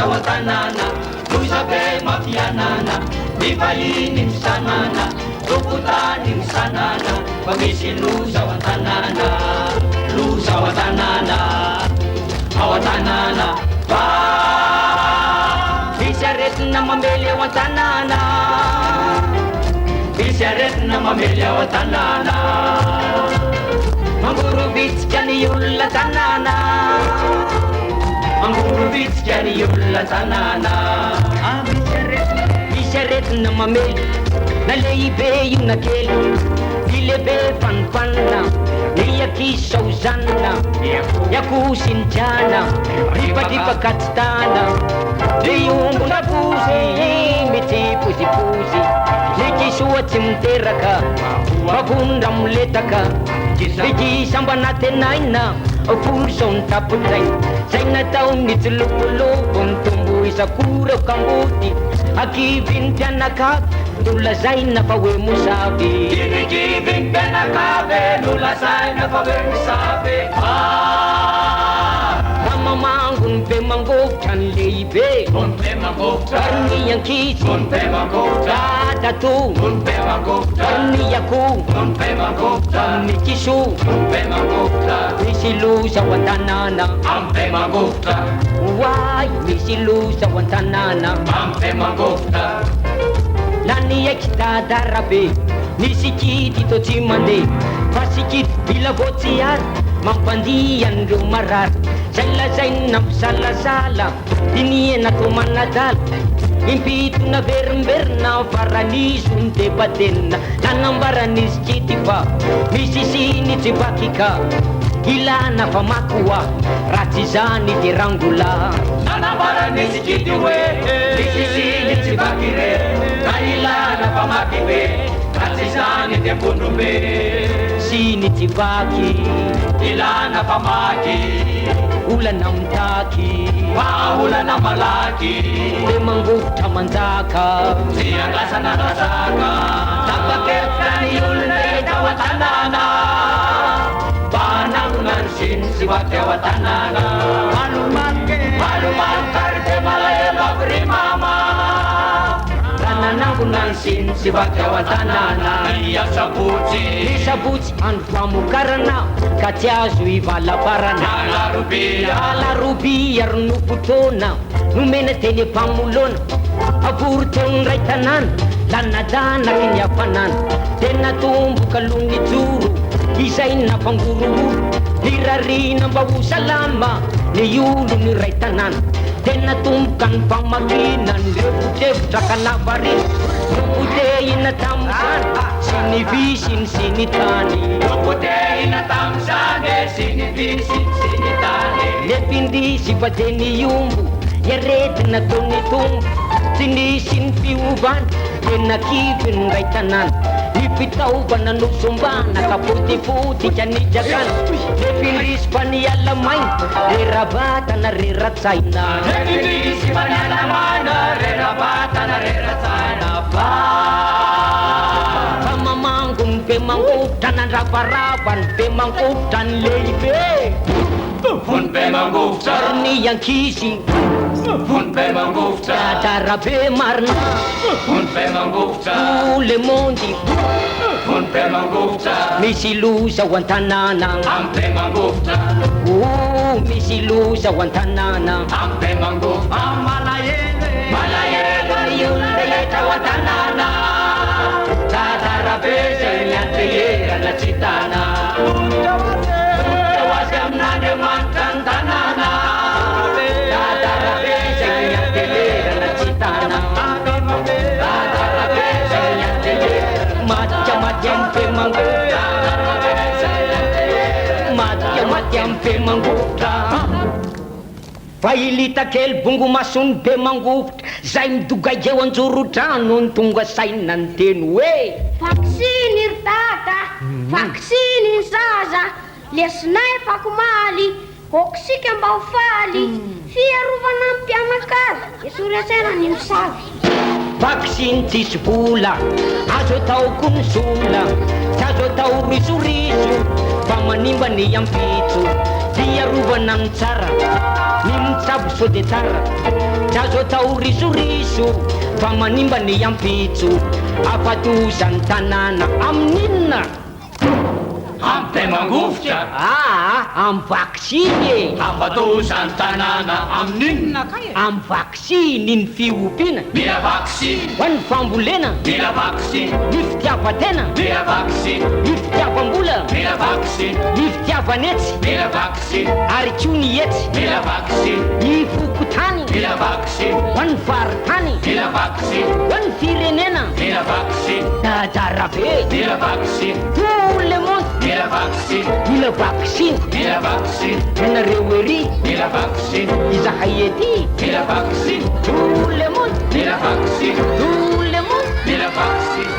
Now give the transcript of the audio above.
ao an-tanàna no isabe mampianana ny vahiny ny sanana tokotany ny sanana fa misy loza ao an-tanàna loza ao an-tanàna ao an-tanàna fa misy aretina mamely ao an-tanàna misy aretina mamely ao an-tanàna mangorovitsika ny olona tanàna mangorovitsika ny olona tanàna misy aretina mamely na lehibe io na kely ny lehibe fanofanina ny akisa ho zanona iakosi ny jana ripakatitana ny ombo na bozy mitsipozipozy ny kisoatsy miteraka vavonra miletaka ny kisambanatenaina folo sao ny tapotrainy zay natao ny tsilopolopo ny tombo isakora kamboty akivy ny mpianakavy nolazaina fa hoe mosavy kivikivy ny mpianakavy nolazaina fa hoe mosavy mamango ny be mangovotra ny lehibe ary ny ankitsy dadato ary ny akoho ny kiso misy loza ao an-tanàna oay misy loza ao an-tanàna la ny aiky dadarabe ny sikidy to tsy mandeha fa sikidy bila voatsy ary mampandian'ireo marary zay lazaina misalasala diniena to manadala impitona verimberina faraniso ny debatenina nanambaran'izy kity fa misy siny tsy vakika ilana fa makoa ratsy zany ty rangola nanambaran'izy kity hoe misy siny tsy vakire ka ilana fa makibe ratsy zany ty ambondrombe siny tsy vaky ilana fa maky olana mitaky olana malaky te mangovotra manjaka tsy angasana razaka tapakefitra ny olona eta ao an-tanàna banangona ny siny sy vaky ao an-tanàna malomaloka ry te malahelo avy mama rananangona ny siny sy vaky ao an-tanàna ny sabotsy andro famokarana ka tsy azo ivalaparana alarobia ry nopotrona nomena teny mpamolona avory taony ray tanàna lanadanaky ny hafanana tena tomboka lony joro izay nampangorooro ny rarina mba ho salama ny olo ny ray tanàna tena tomboka ny famakina ny refotrefitra ka navarina nopotehina tamizany sy ny visiny sy ny tany nopotehina tamizany sy ny visiny sy ny tany lefindisy fa teny ombo iaretina tony tombo tsy nisy ny fiovana tena kivy ny ray tanàna ipitaovana no sombana ka fotifoty ka nijakana lefindisy fa ny alamaina re ravatana re ratsaina lefindisy fa ny alamaina re ravatana re ratsaina fa mamango ny be mangovotra nandravarava ny be mangovotra ny lehibe fony be mangovotra ary ny ankisy fony be mangovotra darabe marina fony be mangovotra le mondy fony be mangovotra misy loza ao an-tanàna amy be mangovotra misy loza ao an-tanàna amy be mangovotra malahelo olona eta ao an-tanàna darabe zay mianteherana tsy tana hoazy amin'andriamanitra ny tanàna darabe zay mianteherana tsy tana darabe zay mianteherana matika maty amy be mangovotra matika maty amy be mangovotra fa ilita kely bongo masony be mangovotra zay midogay eo anjorodrano ny tonga saina ny teny hoe vaksiny ry dada vaksiny ny zaza lesinay fakomaly okisika mba ho faly fiarovana ny mpianakavy esoresaina ny misavy vaksiny tsisy vola azo atao koa ny sola tsy azo atao risoriso fa manimba ny ampitso diarovana ny tsara ny mitsabo so de tara tsy azo atao risoriso fa manimba ny ampitso afatozany tanàna amin'inona Ampe mangofotra am vaksiny afatozany tanàna amin'inona am vaksiny ny fiompiana mila vaksiny ho an'ny fambolena mila vaksiny ny fitiavatena mila vaksiny ny fitiavam-bola mila vaksiny ny fitiavanetsy mila vaksiny ary ko ny etsy mila vaksiny ny fokotany mila vaksiny ho an'ny faritany mila vaksiny ho an'ny firenena mila vaksiny dajara be mila vaksiny tout le monde mila vaksiny mila vaksiny mila vaksiny ianareo ery mila vaksiny izahay ety mila vaksiny tout le monde mila vaksiny tout le monde mila vaksiny